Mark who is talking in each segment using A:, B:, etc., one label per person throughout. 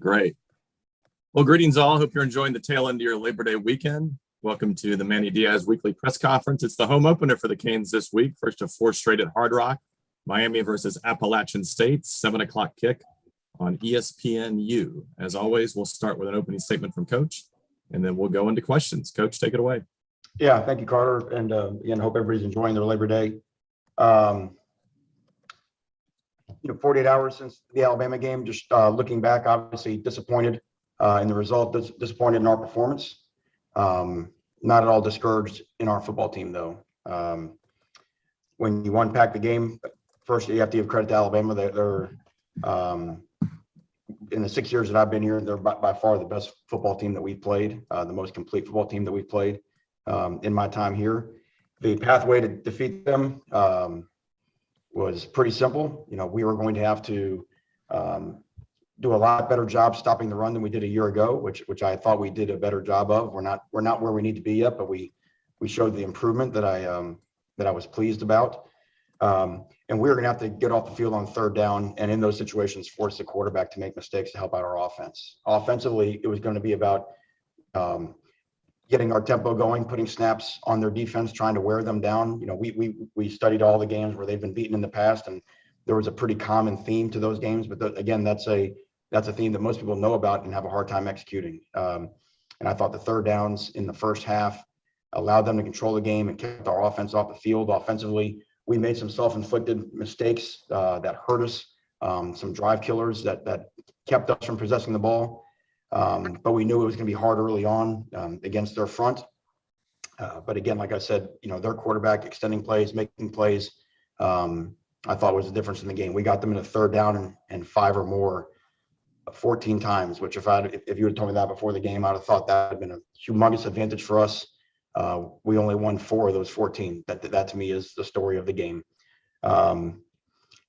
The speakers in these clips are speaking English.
A: Great. Well, greetings all. Hope you're enjoying the tail end of your Labor Day weekend. Welcome to the Manny Diaz weekly press conference. It's the home opener for the Canes this week. First of four straight at Hard Rock. Miami versus Appalachian State, 7 o'clock kick on ESPNU. As always, we'll start with an opening statement from Coach, and then we'll go into questions. Coach, take it away.
B: Yeah, thank you, Carter. And again, hope everybody's enjoying their Labor Day. 48 hours since the Alabama game, just looking back, obviously disappointed in the result, disappointed in our performance. Not at all discouraged in our football team, though. When you unpack the game, first you have to give credit to Alabama. They're in the 6 years that I've been here, they're by far the best football team that we've played, the most complete football team that we've played in my time here. The pathway to defeat them was pretty simple. We were going to have to do a lot better job stopping the run than we did a year ago, which I thought we did a better job of. We're not where we need to be yet, but we showed the improvement that I was pleased about. And we were going to have to get off the field on third down, and in those situations, force the quarterback to make mistakes to help out our offense. Offensively, it was going to be about getting our tempo going, putting snaps on their defense, trying to wear them down. We studied all the games where they've been beaten in the past, and there was a pretty common theme to those games. But again, that's a theme that most people know about and have a hard time executing. And I thought the third downs in the first half allowed them to control the game and kept our offense off the field. Offensively, we made some self-inflicted mistakes that hurt us, some drive killers that kept us from possessing the ball. But we knew it was going to be hard early on against their front. But again, like I said, their quarterback extending plays, making plays, I thought was the difference in the game. We got them in a third down and 5 or more 14 times, which if you had told me that before the game, I'd have thought that had been a humongous advantage for us. We only won 4 of those 14. That to me is the story of the game.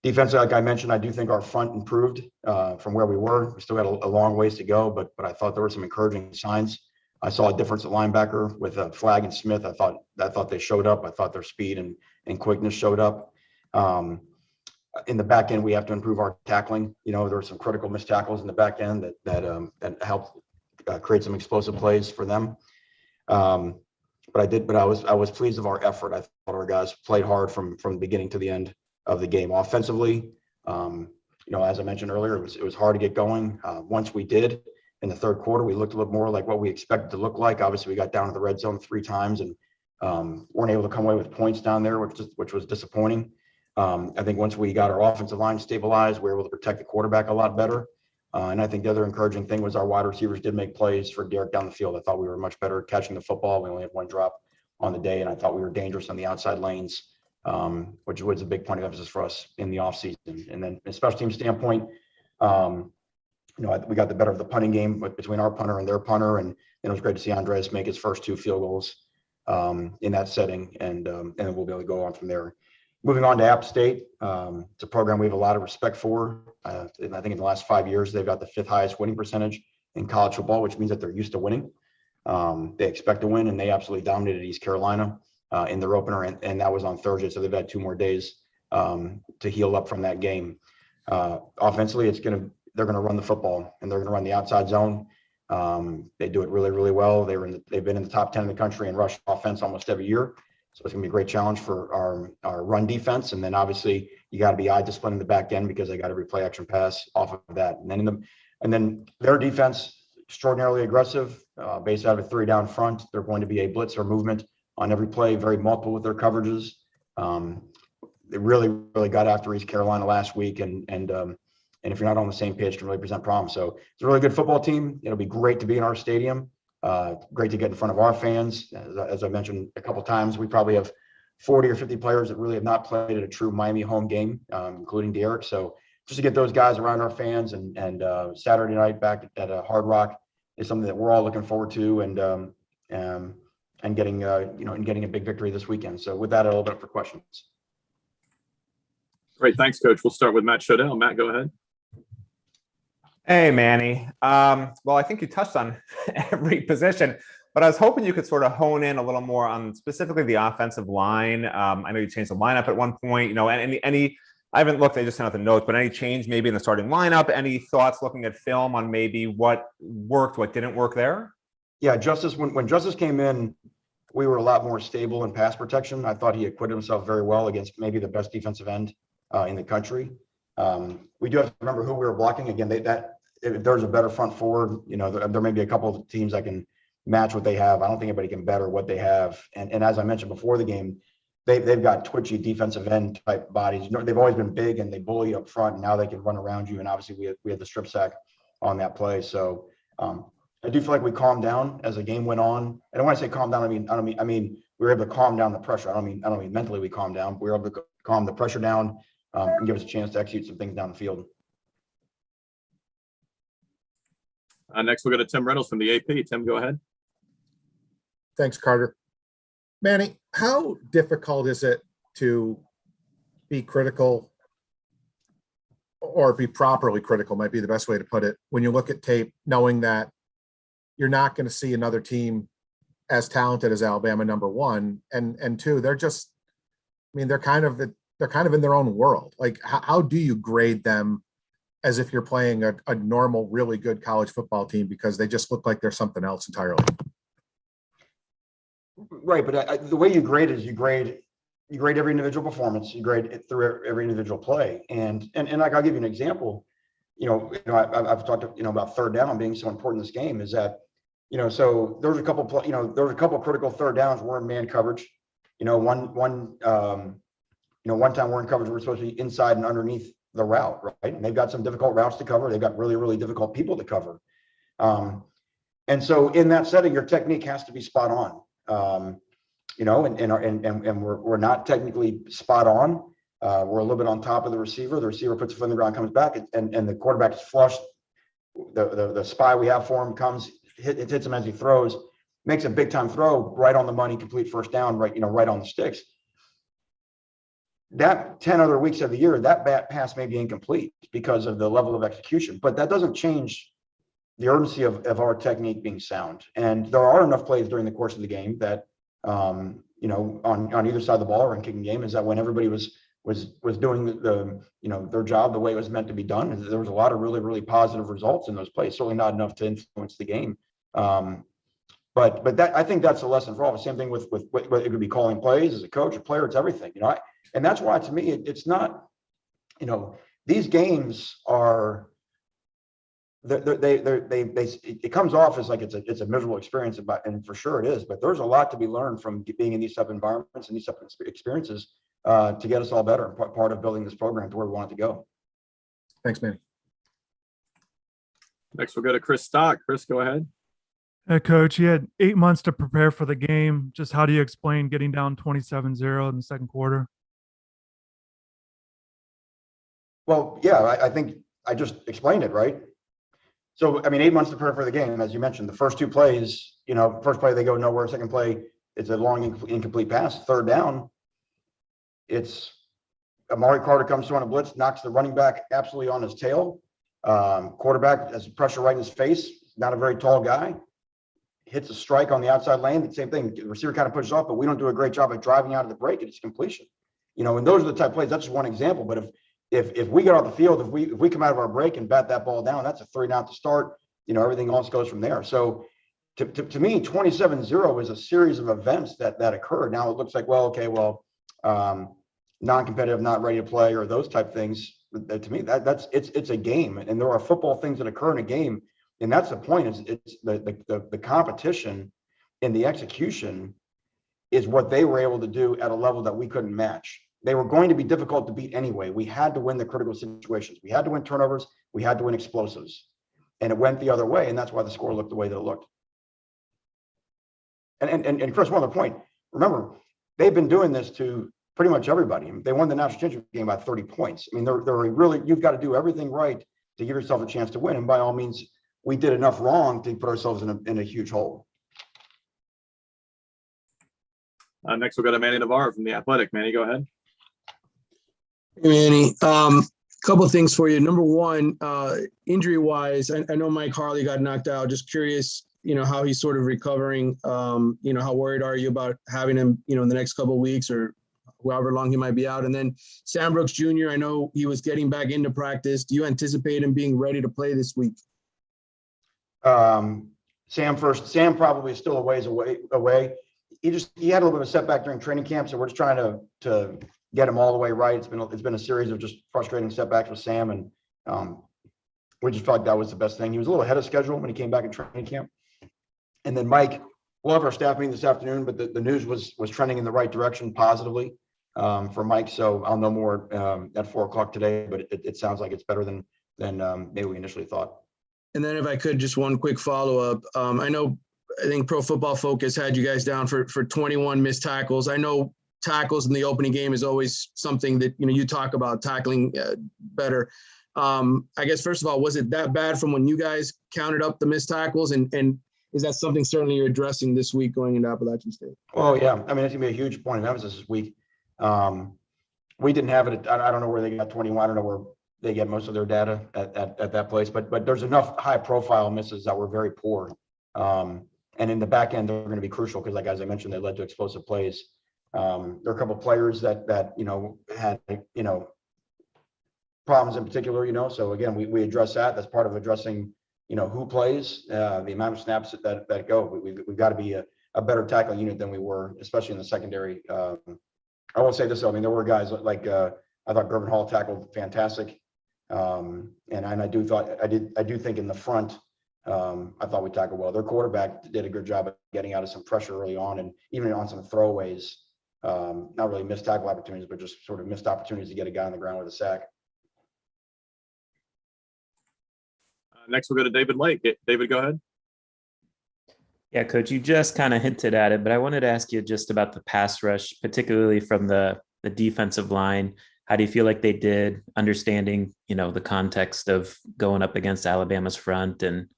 B: Defensively, like I mentioned, I do think our front improved from where we were. We still got a long ways to go, but I thought there were some encouraging signs. I saw a difference at linebacker with Flagg and Smith. I thought they showed up. I thought their speed and quickness showed up. In the back end, we have to improve our tackling. There were some critical missed tackles in the back end that helped create some explosive plays for them. But I was pleased of our effort. I thought our guys played hard from the beginning to the end of the game. Offensively, as I mentioned earlier, it was hard to get going. Once we did in the third quarter, we looked a little more like what we expected to look like. Obviously, we got down to the red zone 3 times and weren't able to come away with points down there, which was disappointing. I think once we got our offensive line stabilized, we were able to protect the quarterback a lot better. And I think the other encouraging thing was our wide receivers did make plays for Derek down the field. I thought we were much better at catching the football. We only had 1 drop on the day, and I thought we were dangerous on the outside lanes, which was a big point of emphasis for us in the offseason. And then from a special team standpoint, we got the better of the punting game between our punter and their punter, and it was great to see Andres make his first 2 field goals in that setting, and we'll be able to go on from there. Moving on to App State, it's a program we have a lot of respect for. And I think in the last 5 years, they've got the 5th highest winning percentage in college football, which means that they're used to winning. They expect to win, and they absolutely dominated East Carolina in their opener, and that was on Thursday, so they've had 2 more days to heal up from that game. Offensively, they're going to run the football, and they're going to run the outside zone. They do it really, really well. They've been in the top 10 in the country in rush offense almost every year. So it's going to be a great challenge for our run defense. And then obviously you got to be eye disciplined in the back end because they got every play action pass off of that. And then their defense, extraordinarily aggressive, based out of a 3 down front. They're going to be a blitz or movement on every play, very multiple with their coverages. They really, really got after East Carolina last week. And if you're not on the same page, can really present problems. So it's a really good football team. It'll be great to be in our stadium. Great to get in front of our fans. As I mentioned a couple of times, we probably have 40 or 50 players that really have not played at a true Miami home game, including Derek. So just to get those guys around our fans and Saturday night back at Hard Rock is something that we're all looking forward to and getting a big victory this weekend. So with that, I'll open up for questions.
A: Great. Thanks, Coach. We'll start with Matt Shodell. Matt, go ahead.
C: Hey, Manny. Well, I think you touched on every position, but I was hoping you could sort of hone in a little more on specifically the offensive line. I know you changed the lineup at one point, and any I haven't looked, I just sent out the notes, but any change maybe in the starting lineup? Any thoughts looking at film on maybe what worked, what didn't work there?
B: Yeah, Justice, when Justice came in, we were a lot more stable in pass protection. I thought he acquitted himself very well against maybe the best defensive end in the country. We do have to remember who we were blocking. Again, if there's a better front forward, there may be a couple of teams that can match what they have. I don't think anybody can better what they have. And as I mentioned before the game, they've got twitchy defensive end type bodies. They've always been big and they bully up front, and now they can run around you. And obviously we had the strip sack on that play. So I do feel like we calmed down as the game went on. And when I say calm down, I mean we were able to calm down the pressure. I don't mean mentally we calmed down. We were able to calm the pressure down and give us a chance to execute some things down the field.
A: Next, we'll go to Tim Reynolds from the AP. Tim, go ahead.
D: Thanks, Carter. Manny, how difficult is it to be critical or be properly critical, might be the best way to put it, when you look at tape, knowing that you're not going to see another team as talented as Alabama, number one, and two, they're just, they're kind of in their own world. Like, how do you grade them as if you're playing a normal, really good college football team, because they just look like they're something else entirely?
B: Right, but the way you grade is you grade every individual performance. You grade it through every individual play, and like I'll give you an example. I've talked about third down being so important in this game. Is that so there was a couple critical third downs. We're in man coverage. One time we're in coverage. We're supposed to be inside and underneath the route, right? And they've got some difficult routes to cover. They've got really, really difficult people to cover. And so in that setting, your technique has to be spot on. And we're not technically spot on. We're a little bit on top of the receiver. The receiver puts the foot on the ground, comes back, and the quarterback is flush. The spy we have for him comes, hits him as he throws, makes a big time throw, right on the money, complete first down, right on the sticks. That 10 other weeks of the year, that pass may be incomplete because of the level of execution, but that doesn't change the urgency of our technique being sound. And there are enough plays during the course of the game that, on either side of the ball or in kicking game, is that when everybody was doing their job the way it was meant to be done, there was a lot of really, really positive results in those plays. Certainly not enough to influence the game. But that, I think that's a lesson for all. The same thing with what it could be calling plays as a coach, a player, it's everything, and that's why to me, it's not, these games are, it comes off as like it's a miserable experience, and for sure it is, but there's a lot to be learned from being in these type of environments and these type of experiences to get us all better, and part of building this program to where we want it to go.
D: Thanks, Manny.
A: Next, we'll go to Chris Stock. Chris, go ahead.
E: Hey, Coach, you had 8 months to prepare for the game. Just how do you explain getting down 27-0 in the second quarter?
B: Well, yeah, I think I just explained it, right? So, 8 months to prepare for the game, as you mentioned. The first two plays, first play they go nowhere. Second play, it's a long incomplete pass. Third down, it's Amari Carter comes through on a blitz, knocks the running back absolutely on his tail. Quarterback has pressure right in his face. Not a very tall guy. Hits a strike on the outside lane. The same thing. The receiver kind of pushes off, but we don't do a great job at driving out of the break at its completion. And those are the type of plays. That's just one example. But if we get off the field, if we come out of our break and bat that ball down, that's a 3 down to start. Everything else goes from there. So to me, 27-0 is a series of events that occurred. Now it looks like, non-competitive, not ready to play, or those type things. To me, it's a game, and there are football things that occur in a game, and that's the point. It's the competition and the execution is what they were able to do at a level that we couldn't match. They were going to be difficult to beat anyway. We had to win the critical situations. We had to win turnovers. We had to win explosives, and it went the other way, and that's why the score looked the way that it looked. And Chris, one other point. Remember, they've been doing this to pretty much everybody. They won the national championship game by 30 points. They're really, you've got to do everything right to give yourself a chance to win. And by all means, we did enough wrong to put ourselves in a huge hole.
A: Next, we'll go to Manny Navarro from The Athletic. Manny, go ahead.
F: Hey, Manny. Couple of things for you. Number one, injury-wise, I know Mike Harley got knocked out. Just curious, how he's sort of recovering. How worried are you about having him, in the next couple of weeks, or however long he might be out. And then Sam Brooks Jr., I know he was getting back into practice. Do you anticipate him being ready to play this week?
B: Sam probably is still a ways away. He had a little bit of a setback during training camp, so we're just trying to get him all the way right. It's been a series of just frustrating setbacks with Sam, and we just felt like that was the best thing. He was a little ahead of schedule when he came back in training camp. And then Mike, we'll have our staff meeting this afternoon, but the news was trending in the right direction positively for Mike. So I'll know more at 4:00 today, but it sounds like it's better than maybe we initially thought.
F: And then if I could, just one quick follow-up. I think Pro Football Focus had you guys down for 21 missed tackles. I know tackles in the opening game is always something that, you talk about tackling better. I guess, first of all, was it that bad from when you guys counted up the missed tackles? And is that something certainly you're addressing this week going into Appalachian State?
B: Oh, yeah. I mean, it's going to be a huge point of emphasis this week. We didn't have it. I don't know where they got 21. I don't know where they get most of their data at that place. But there's enough high-profile misses that were very poor. And in the back end, they're going to be crucial because, like, as I mentioned, they led to explosive plays. There are a couple of players that had, problems in particular, so again, we address that. That's part of addressing, who plays, the amount of snaps that go. We've got to be a better tackling unit than we were, especially in the secondary. I will say this, though. I mean, there were guys like, I thought Gervin Hall tackled fantastic. And I do think in the front, I thought we tackled well. Their quarterback did a good job of getting out of some pressure early on, and even on some throwaways, not really missed tackle opportunities, but just sort of missed opportunities to get a guy on the ground with a sack.
A: Next, we'll go to David Lake. David, go ahead.
G: Yeah, Coach, you just kind of hinted at it, but I wanted to ask you just about the pass rush, particularly from the defensive line. How do you feel like they did, understanding, the context of going up against Alabama's front and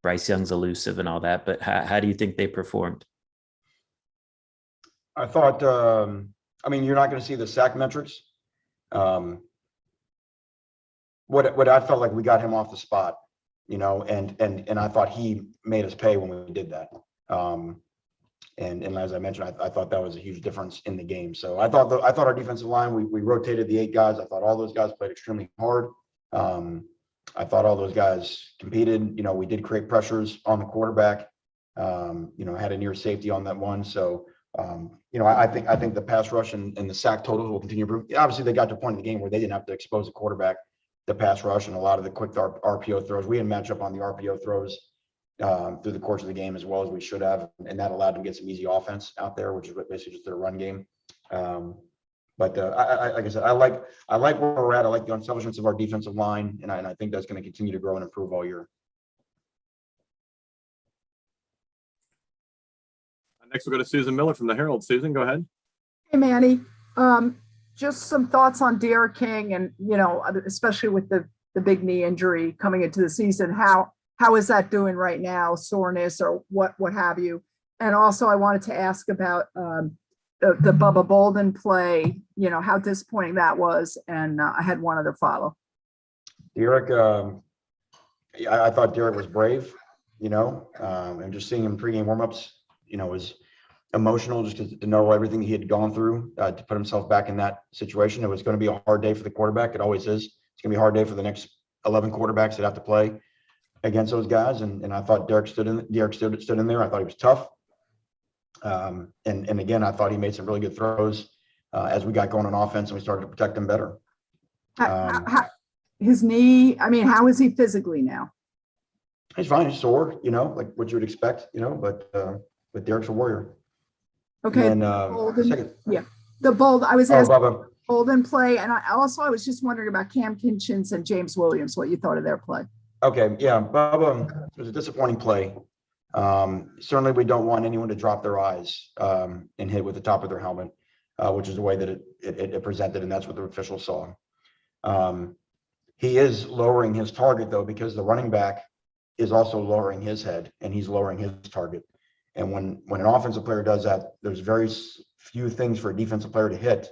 G: Bryce Young's elusive and all that, but how do you think they performed?
B: I thought, you're not going to see the sack metrics. What I felt like we got him off the spot, and I thought he made us pay when we did that. And as I mentioned, I thought that was a huge difference in the game. So I thought our defensive line, we rotated the 8 guys. I thought all those guys played extremely hard. I thought all those guys competed. We did create pressures on the quarterback. Had a near safety on that one. So, I think the pass rush and the sack totals will continue to improve. Obviously, they got to a point in the game where they didn't have to expose the quarterback, the pass rush, and a lot of the quick RPO throws. We didn't match up on the RPO throws through the course of the game as well as we should have, and that allowed them to get some easy offense out there, which is basically just their run game. Like I said, I like where we're at. I like the unselfishness of our defensive line, and I think that's going to continue to grow and improve all year.
A: Next, we'll go to Susan Miller from the Herald. Susan, go ahead.
H: Hey, Manny. Just some thoughts on Derek King, and especially with the big knee injury coming into the season. How is that doing right now? Soreness or what have you? And also, I wanted to ask about the Bubba Bolden play. How disappointing that was. And I had one other follow.
B: Derek, I thought Derek was brave. And just seeing him pregame warmups, was emotional just to know everything he had gone through to put himself back in that situation. It was going to be a hard day for the quarterback. It always is. It's going to be a hard day for the next 11 quarterbacks that have to play against those guys. And I thought Derek stood in there. I thought he was tough. And again, I thought he made some really good throws as we got going on offense and we started to protect him better.
H: His knee, how is he physically now?
B: He's fine. He's sore, like what you would expect, but Derek's a warrior.
H: Okay.
B: And
H: Bolden, the Bold. I was asking
B: Bubba.
H: Bolden play, and I was just wondering about Cam Kinchins and James Williams. What you thought of their play?
B: Okay, yeah, Bubba, it was a disappointing play. Certainly, we don't want anyone to drop their eyes and hit with the top of their helmet, which is the way that it presented, and that's what the officials saw. He is lowering his target though, because the running back is also lowering his head, and he's lowering his target. And when an offensive player does that, there's very few things for a defensive player to hit.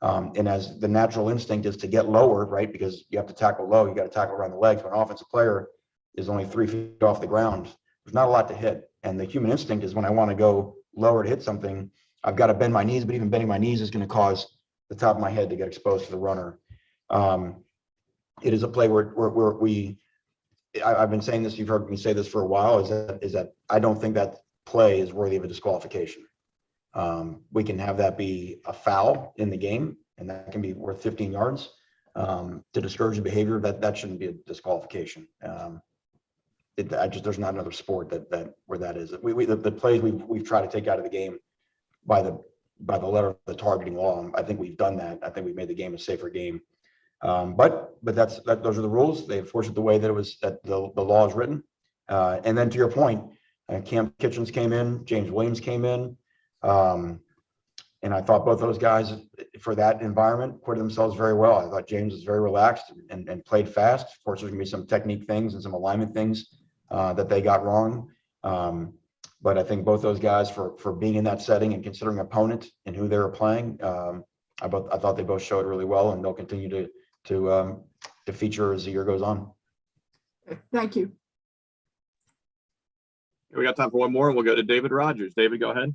B: And as the natural instinct is to get lower, right? Because you have to tackle low, you got to tackle around the legs. When an offensive player is only 3 feet off the ground, there's not a lot to hit. And the human instinct is when I want to go lower to hit something, I've got to bend my knees, but even bending my knees is going to cause the top of my head to get exposed to the runner. It is a play where I've been saying this, you've heard me say this for a while, is that I don't think that play is worthy of a disqualification. We can have that be a foul in the game, and that can be worth 15 yards. To discourage the behavior, that shouldn't be a disqualification. There's not another sport that where that is. The plays we've tried to take out of the game by the letter of the targeting law, I think we've done that. I think we've made the game a safer game. But those are the rules. They enforce it the way that the law is written. And then to your point, Cam Kitchens came in, James Williams came in. And I thought both those guys for that environment acquitted themselves very well. I thought James was very relaxed and played fast. Of course, there's gonna be some technique things and some alignment things that they got wrong. But I think both those guys for being in that setting and considering opponent and who they were playing, I thought they both showed really well, and they'll continue to feature as the year goes on.
H: Thank you.
A: We got time for one more, and we'll go to David Rogers. David, go ahead.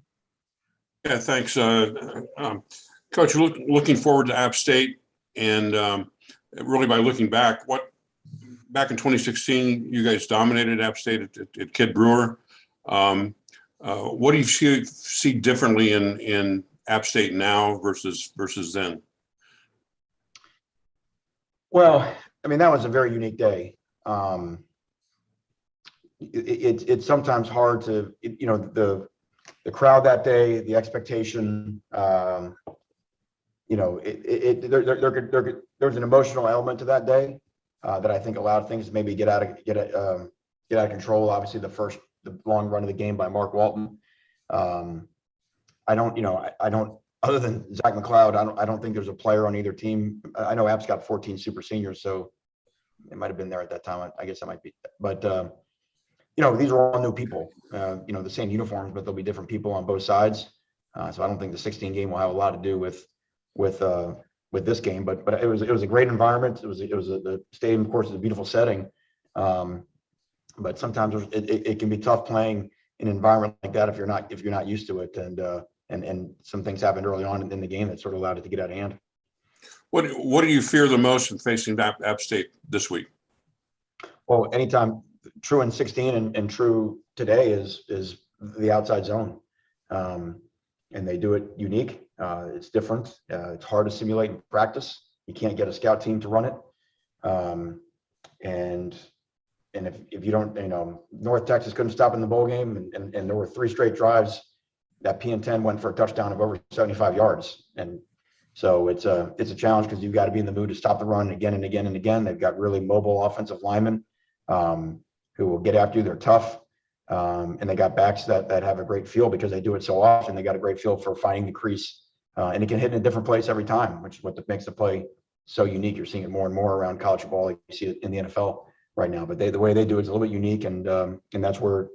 I: Yeah, thanks. Coach, looking forward to App State, and really by looking back, back in 2016, you guys dominated App State at Kid Brewer. What do you see differently in App State now versus then?
B: Well, I mean, that was a very unique day. It's sometimes hard to, the crowd that day, the expectation, there's an emotional element to that day that I think allowed things to maybe get out of control. Obviously, the long run of the game by Mark Walton. I don't, other than Zach McLeod, I don't think there's a player on either team. I know App's got 14 super seniors, so it might have been there at that time. I guess I might be, but these are all new people, the same uniforms, but there'll be different people on both sides. So I don't think the 16 game will have a lot to do with this game, but it was a great environment. The stadium, of course, is a beautiful setting. But sometimes it can be tough playing in an environment like that if you're not used to it. And some things happened early on in the game that sort of allowed it to get out of hand.
I: What do you fear the most in facing App State this week?
B: Well, anytime true in 16 and true today is the outside zone. And they do it unique. It's different. It's hard to simulate in practice. You can't get a scout team to run it. And if you don't, North Texas couldn't stop in the bowl game, and there were 3 straight drives that PN10 went for a touchdown of over 75 yards. And so it's a challenge because you've got to be in the mood to stop the run again and again and again. They've got really mobile offensive linemen who will get after you. They're tough. And they got backs that have a great feel because they do it so often. They got a great feel for finding the crease. And it can hit in a different place every time, which is what makes the play so unique. You're seeing it more and more around college football. Like you see it in the NFL right now, but the way they do it is a little bit unique, and that's where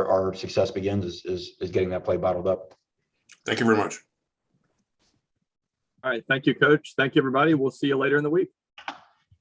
B: our success begins is getting that play bottled up.
I: Thank you very much.
A: All right. Thank you, Coach. Thank you, everybody. We'll see you later in the week.